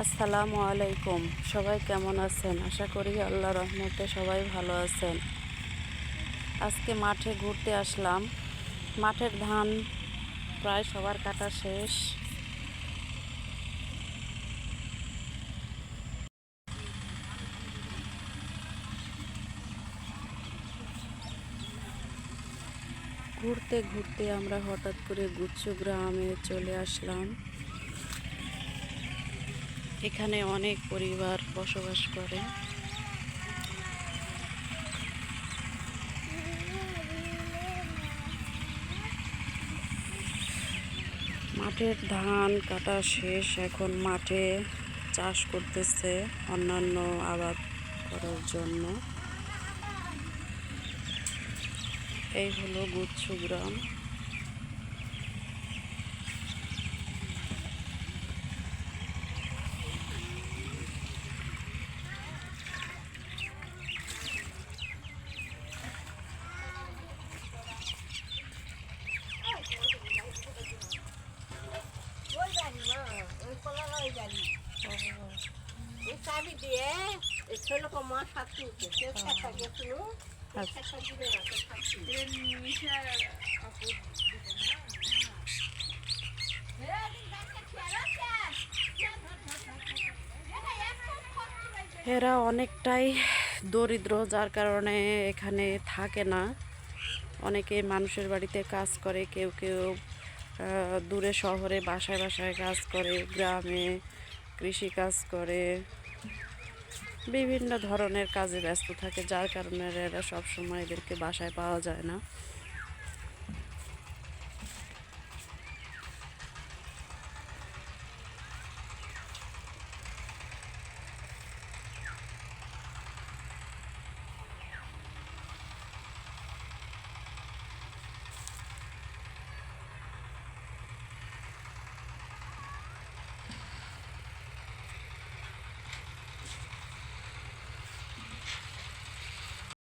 আসসালামু আলাইকুম। সবাই কেমন আছেন? আশা করি আল্লাহর রহমতে সবাই ভালো আছেন। আজকে মাঠে ঘুরতে আসলাম। মাঠের ধান প্রায় সবার কাটা শেষ। ঘুরতে ঘুরতে আমরা হঠাৎ করে গুচ্ছ গ্রামে চলে আসলাম। এখানে অনেক পরিবার বসবাস করে। মাঠের ধান কাটা শেষ, এখন মাঠে চাষ করতেছে অন্যান্য আবাদ করার জন্য। এই হলো গুচ্ছ গ্রাম। এরা অনেকটাই দরিদ্র, যার কারণে এখানে থাকে না। অনেকে মানুষের বাড়িতে কাজ করে, কেউ কেউ দূরে শহরে বাসায় বাসায় কাজ করে, গ্রামে কৃষি কাজ করে, বিভিন্ন ধরনের কাজে ব্যস্ত থাকে, যার কারণে এরা সবসময় এদেরকে বাসায় পাওয়া যায় না।